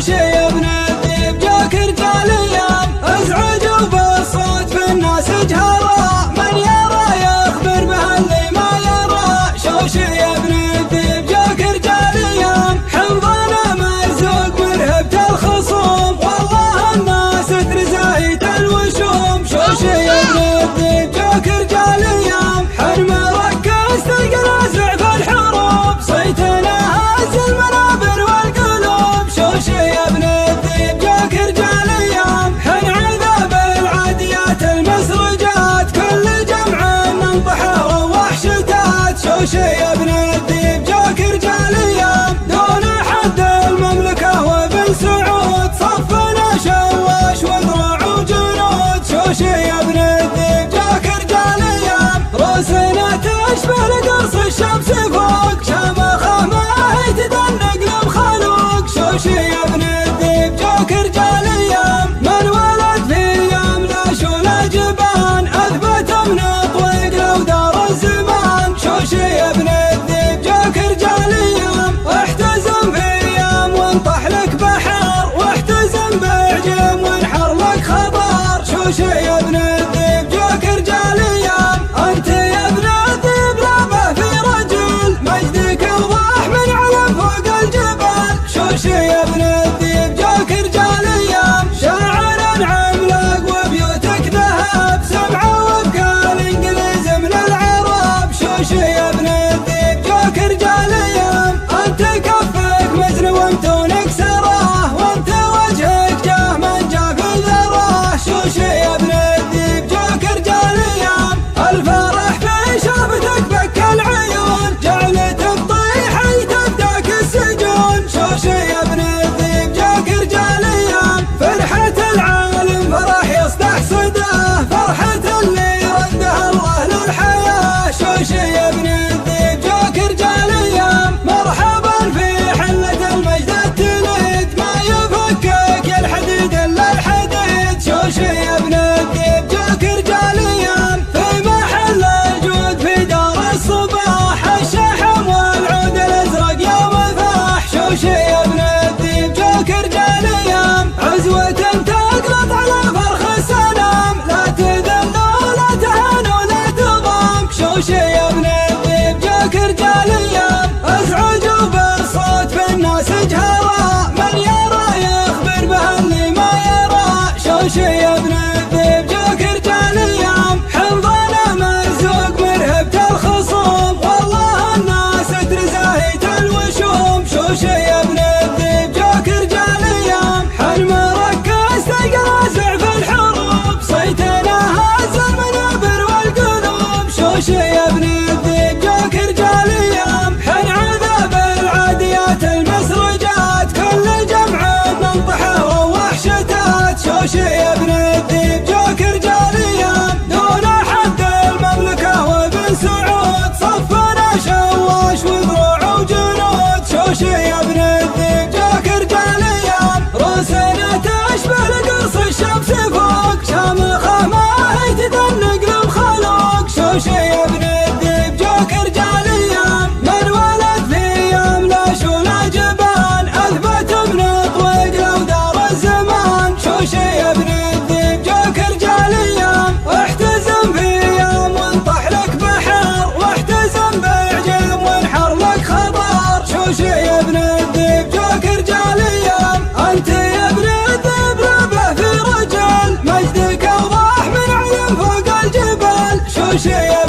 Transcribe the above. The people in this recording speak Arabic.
شوشي يا ابن الذيب جاك رجال ايام ازعجوا بالصوت في الناس جهرا من يرى يخبر به اللي ما يرى شوشي يا ابن الذيب جاك رجال ايام حمضانه مرزوق مرهبة الخصوم والله الناس ترزايت الوشوم شوشي يا ابن الذيب جاك رجال ايام حن مركز تلقى نازع في الحروب صيتنا هز المنابر والقلوب شوشي يا ابن الذيب جاك رجال ايام حن عذاب العاديات المسرجات كل جمع ننطحه وحشتات شوشي يا ابن الذيب جاك رجال ايام دون حد المملكه وبن سعود صفنا شواش وذروع وجنود شوشي يا ابن الذيب جاك رجال ايام رؤوسنا تشبه لقرص الشمس فوق شامخه ما هي تدنق لمخلوق شوشي يا ابن الذيب جاك رجال ايام من ولد في ايام لا شولا جبان اثبت من طويق لو دار الزمان شوشي يا ابن الذيب جاك رجال ايام احتزم في ايام وانطح لك بحر واحتزم بعجم وانحر لك خبر شوشي يا ابن الذيب جاك رجال ايام انت يا ابن الذيب لابه في رجل مجدك اوضح من علم فوق الجبل شوشي يا ابن الذيب جاك رجال ايام شاعر عملاق وبيوتك ذهب سمعه وابكى الانجليز من العرب شوشي يا ابن الذيب جاك رجال ايام انت كفك مزن ومتونك سراه وانت وجهك جاه من جاه في ذراه شوشي يا ابن الذيب جاك رجال ايام الفرح في شافتك بك العيون جعلتك طيحي تبداك السجون شوشي يا ابن الذيب جاك رجال ايام فرحة العالم فرح يستحسده فرحة اللي ردها الله للحياة شوشي يا ابن الذيب جاك رجال ايام مرحبا في حلة المجد التليد ما يفكك الحديد الا الحديد شوشي يا ابن الذيب جاك رجال ايام في محل الجود في دار الصباح الشحم والعود الازرق يا مفاح شوشي يا ابن الذيب جاك رجال ايام عزوة تقلط على فرخ السلام لا تذل ولا تهان ولا تضام شوشي يا ابن الذيب جاك رجال ايام ازعجوا بالصوت في الناس جهرا من يرى يخبر به اللي ما يرى شوشي يا ابن الذيب جاك رجال ايام حمضانه مرزوق مرهبة الخصوم والله الناس ترزايت الوشوم شوشي يا ابن الذيب جاك رجال ايام حن مركز تلقى نازع في الحروب صيتنا هز المنابر والقلوب شوشي يا ابن الذيب جاك رجال ايام حن عذاب العاديات المسرجات كل جمع ننطحه وحشتات شوشي يا ابن الذيب جاك رجال ايام دون حد المملكه وبن سعود صفنا شواش وذروع وجنود شوشي يا ابن الذيب جاك رجال ايام رؤوسنا تشبه لقرص الشمس فوق شامخه ما هي تدنق لمخلوق شوشي يا ابن الذيب جاك رجال ايام من ولد في ايام لا شولا جبان اثبت من طويق لو دار الزمان شوشي يا ابن الذيب جاك رجال ايام احتزم في ايام وانطح لك بحر واحتزم بعجم وانحر لك خبر شوشي يا ابن الذيب جاك رجال ايام انت يا ابن الذيب لابه في رجل مجدك اوضح من علم فوق الجبل شوشي يا